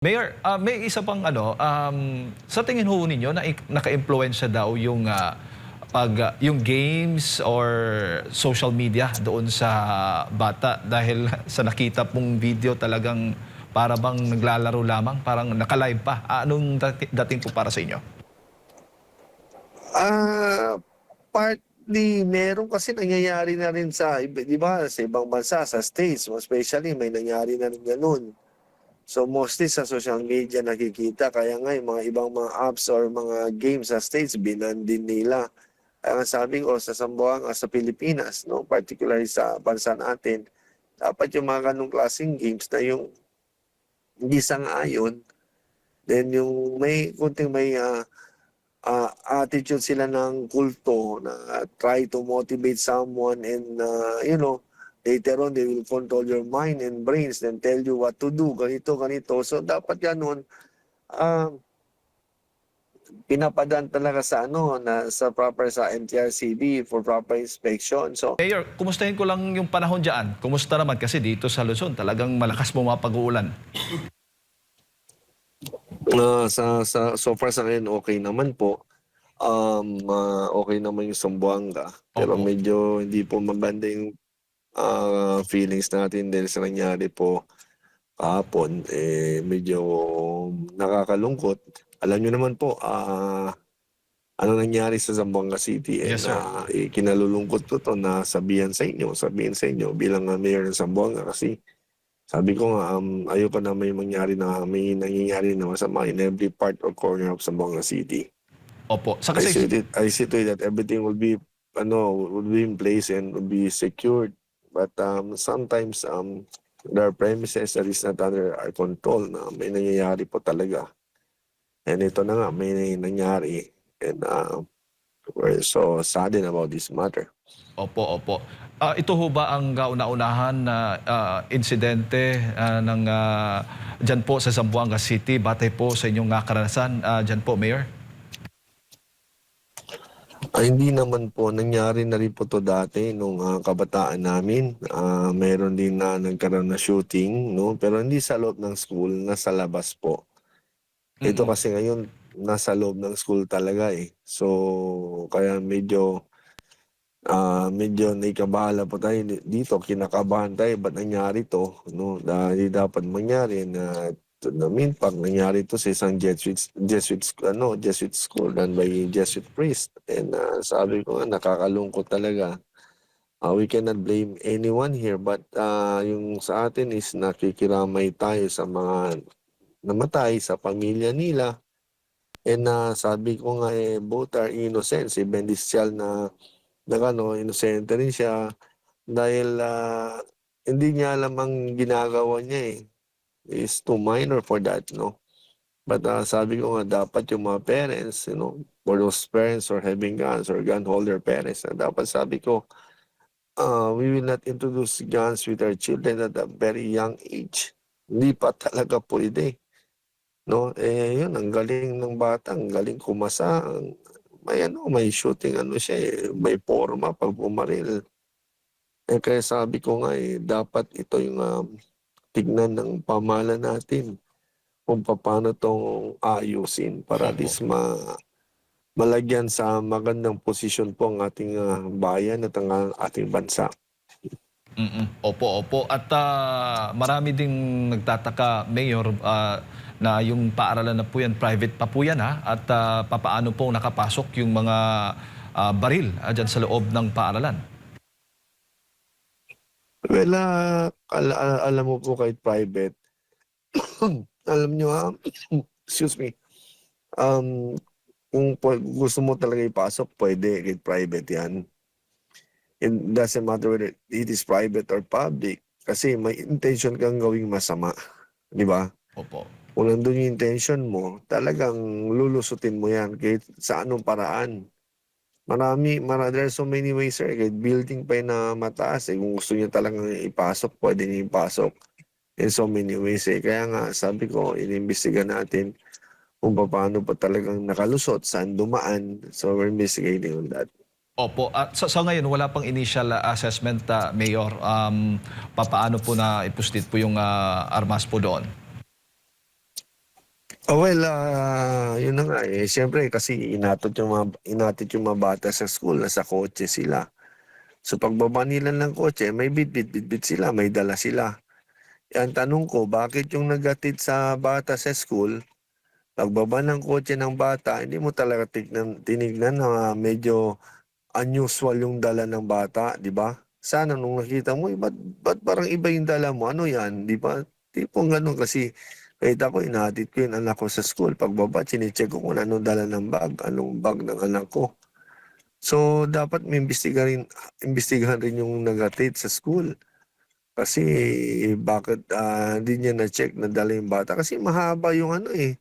Mayor, may isa pang ano, sa tingin ho ninyo na naka-impluwensya daw yung yung games or social media doon sa bata dahil sa nakita pong video talagang para bang naglalaro lamang, parang naka-live pa. Anong dating po para sa inyo? Ah, partly meron kasi nangyayari na rin sa iba, 'di ba, sa ibang bansa, sa States, most especially may nangyari na rin gano'n. So mostly sa social media nakikita kaya nga yung mga ibang mga apps or mga games sa States binan din nila. Kaya nga sabi ko sa Zamboanga, sa Pilipinas, no, particularly sa bansa natin, dapat yung mga ganong klaseng games na yung hindi sang-ayon, then yung may kunting may attitude sila ng kulto na try to motivate someone and later on they will control your mind and brains then tell you what to do, ganito, ganito. So dapat ganun, ah, pinapadaan talaga sa sa proper sa MTRCB for proper inspection. So Mayor, kumustahin ko lang yung panahon dyan. Kumusta naman? Kasi dito sa Luzon talagang malakas pumapag-uulan. so far sa ngayon okay naman po. Okay naman yung Zamboanga, pero Opo. medyo hindi po maganda yung feelings natin dahil sa nangyari po kahapon, medyo nakakalungkot. Alam niyo naman po, ano nangyari sa Zamboanga City, Yes, and sir. kinalulungkot ko to na sabihin sa inyo bilang mayor ng Zamboanga kasi sabi ko nga, ayoko na may nangyayari na masama in every part or corner of Zamboanga City. Opo. Sa kasi I see to it that everything will be in place and will be secured. But sometimes there are premises that is not under our control na may nangyayari po talaga. And ito na nga, may nangyari. And we're so saddened about this matter. Opo, opo. Ito ho ba ang kauna-unahan na insidente ng diyan po sa Zamboanga City batay po sa inyong karanasan diyan po, Mayor? Hindi naman po, nangyari na rin po to dati nung kabataan namin. Meron din na nagkaroon na shooting, no? Pero hindi sa loob ng school, nasa labas po. Ito Mm. kasi ngayon, nasa loob ng school talaga eh. So, kaya medyo naikabahala po tayo dito, kinakabahan tayo, ba't nangyari to? No? Dahil dapat mangyari na pag nangyari to sa isang Jesuit school done by Jesuit priest. And sabi ko nga, nakakalungkot talaga. We cannot blame anyone here, but yung sa atin is nakikiramay tayo sa mga namatay, sa pamilya nila. And sabi ko nga both are innocent. Si Bendicial inosente rin siya dahil hindi niya alam ang ginagawa niya eh. Is too minor for that, no? But sabi ko nga, dapat yung mga parents, for those parents or having guns or gun holder parents, dapat sabi ko, we will not introduce guns with our children at a very young age. Hindi pa talaga pwede. No, yun, ang galing ng bata, ang galing kumasa, may shooting siya may forma pag bumaril. Kaya sabi ko nga dapat ito yung tignan ng pamahalaan natin kung paano tong ayusin para at Opo. least malagyan sa magandang posisyon po ang ating bayan at ang ating bansa. Opo, opo. At marami ding nagtataka, Mayor, na yung paaralan na po yan, private pa po yan ha? At papaano po nakapasok yung mga baril dyan sa loob ng paaralan? Well, alam mo po kahit private, alam nyo excuse me, um, kung gusto mo talaga ipasok, pwede kahit private yan. It doesn't matter whether it is private or public kasi may intention kang gawing masama, di ba? Opo. Kung nandun yung intention mo, talagang lulusutin mo yan kahit sa anong paraan. There are so many ways, sir. Kahit building pa yun na mataas, kung gusto niya talagang ipasok, pwede niya ipasok. In so many ways, Kaya nga, sabi ko, inimbestiga natin kung paano pa talagang nakalusot, saan dumaan. So, we're investigating on that. Opo. At sa ngayon, wala pang initial assessment, Mayor. Papaano po na ipuslit po yung armas po doon? Well, yun na nga eh. Siyempre kasi inatid yung mga bata sa school, nasa kotse sila. So pagbaba nila ng kotse, may bitbit sila, may dala sila. Ang tanong ko, bakit yung nagatid sa bata sa school, pagbaba ng kotse ng bata, hindi mo talaga tinignan na medyo unusual yung dala ng bata, di ba? Sana nung nakita mo, ba't parang iba yung dala mo? Ano yan, di ba? Tipong ganun kasi kahit ako, inahatid ko yung anak ko sa school. Pagbaba, chinecheck ko kung anong dala ng bag, anong bag ng anak ko. So, dapat may imbestigahan rin yung nagatid sa school. Kasi bakit hindi niya na-check na dala yung bata? Kasi mahaba yung ano eh.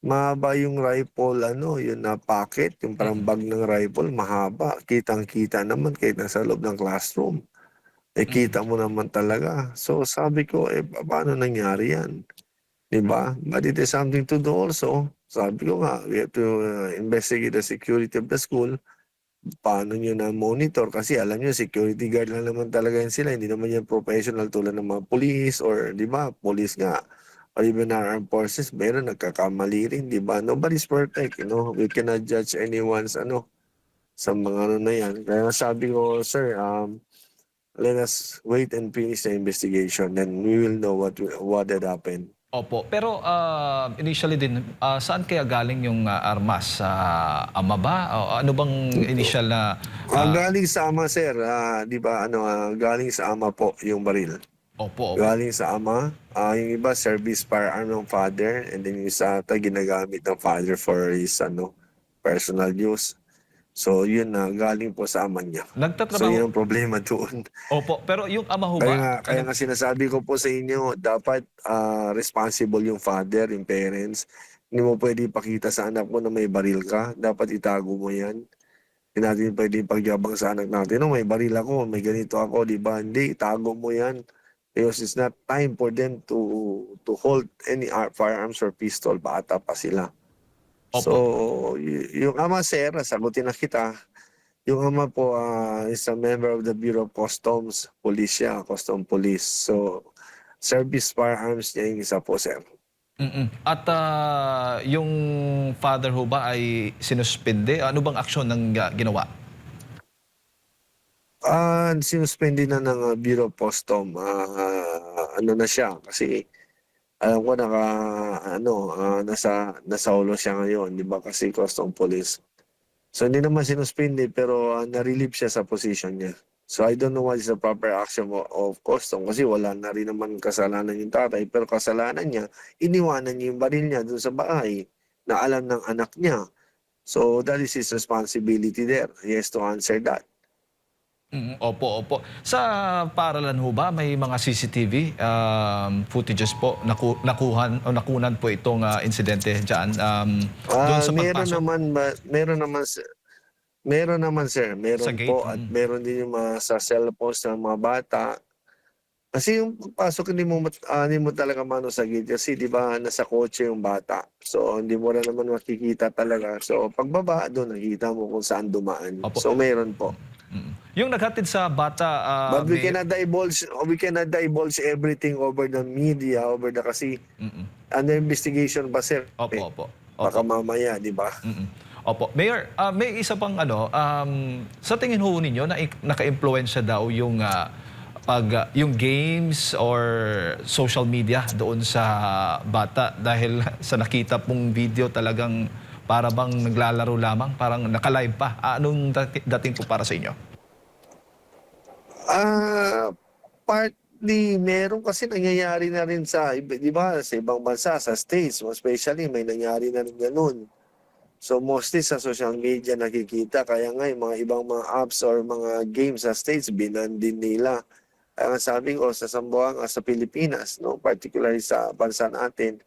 Mahaba yung rifle, yun na pocket, yung parang Mm, bag ng rifle, mahaba. Kitang-kita naman kahit nasa loob ng classroom. Eh, mm. kita mo naman talaga. So, sabi ko, paano nangyari yan? Diba? But it is something to do also. Sabi ko nga, we have to investigate the security of the school. Paano nyo na monitor? Kasi alam nyo, security guard lang naman talaga yan sila. Hindi naman yan professional tulad ng mga police or, di ba, police nga. Or even our armed forces, meron nagkakamali rin, di ba? Nobody's perfect, We cannot judge anyone's, sa mga ano na yan. Kaya sabi ko, sir, let us wait and finish the investigation. Then we will know what had happened. Opo. Pero initially din, saan kaya galing yung armas? Sa ama ba? O ano bang initial na... Galing sa ama, sir. Di ba, galing sa ama po yung baril. Opo, opo. Galing sa ama. Yung iba, service firearm ng father. And then yung isa ata, ginagamit ng father for his, personal use. So, yun na, galing po sa ama niya. So, Nagtatrabaho... yun ang problema doon. Opo. Pero yung ama ho Kaya ba? nga, kaya Nag, nga sinasabi ko po sa inyo, dapat responsible yung father, yung parents. Hindi mo pwede ipakita sa anak mo na may baril ka. Dapat itago mo yan. Hindi natin pwede pagyabang sa anak natin, may baril ako, may ganito ako, di ba? Hindi, itago mo yan. Because it's not time for them to hold any firearms or pistol. Bata pa sila. So, opo. yung ama, sir, sagutin na kita. Yung ama po is a member of the Bureau of Customs, Police siya, Custom Police. So, service firearms niya yung isa po, sir. Mm. At yung father ho ba ay sinuspende? Ano bang aksyon ng ginawa? Sinuspende na ng Bureau of Custom. Ano na siya, kasi alam ko nasa ulo siya ngayon, di ba? Kasi custom police. So hindi naman sinuspindi pero na-relieve siya sa position niya. So I don't know what is the proper action of custom kasi wala na rin naman kasalanan yung tatay pero kasalanan niya, iniwanan niya yung baril niya dun sa bahay na alam ng anak niya. So that is his responsibility there. He has to answer that. Mm, opo, opo. Sa paaralan ho ba may mga CCTV footages po nakunan po itong insidente diyan doon sa Meron pagpasok naman meron naman sir, sa meron gate? po at meron din yung mga sa cellphones ng mga bata. Kasi yung pagpasok hindi mo talaga mano sa gate kasi 'di ba nasa kotse yung bata. So hindi mo rin naman makikita talaga. So pagbaba doon nakikita mo kung saan dumaan. Opo. So meron po. Mm. Yung naghatid sa bata But may we cannot divulge everything over the media, kasi mm. under investigation pa sir. Opo, opo. Opo. Baka mamaya, 'di ba? Mm. Opo. Mayor, may isa pang sa tingin ho ninyo na naka-impluwensya daw yung yung games or social media doon sa bata dahil sa nakita pong video talagang para bang naglalaro lamang, parang naka-live pa. Anong dating po para sa inyo? Ah, Partly meron kasi nangyayari na rin sa 'di ba, sa ibang bansa, sa States, most especially may nangyari na rin gano'n. So mostly sa social media nakikita kaya nga yung mga ibang mga apps or mga games sa States binan din nila. Kaya nga sabi ko sa Sambuanga, sa Pilipinas, no, particularly sa bansa natin,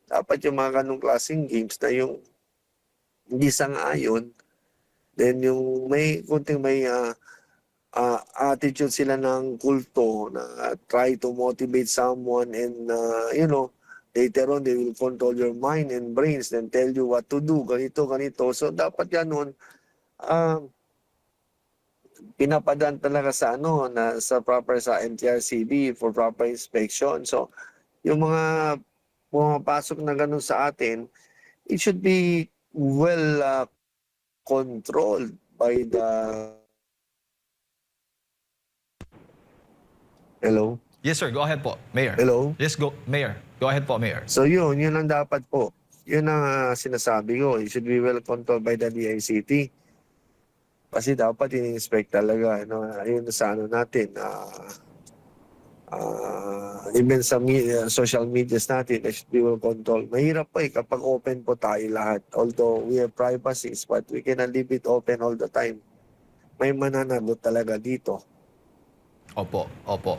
dapat yung mga ganong klaseng games na yung hindi sang-ayon, then yung may attitude sila ng kulto na try to motivate someone and later on they will control your mind and brains and tell you what to do, ganito, ganito. So dapat ganun, ah, pinapadaan talaga sa proper sa MTRCB for proper inspection. So yung mga pumapasok na ganun sa atin, it should be well controlled by the... Hello? Yes, sir. Go ahead po, Mayor. Hello? Yes, go, Mayor. Go ahead po, Mayor. So yun ang dapat po. Yun ang sinasabi ko. It should be well controlled by the DICT. Kasi dapat in-inspect talaga. Yun sa ano natin. Even sa social medias natin, it should be well controlled. Mahirap po kapag open po tayo lahat. Although we have privacies, but we cannot leave it open all the time. May mananalo talaga dito. Opo, opo.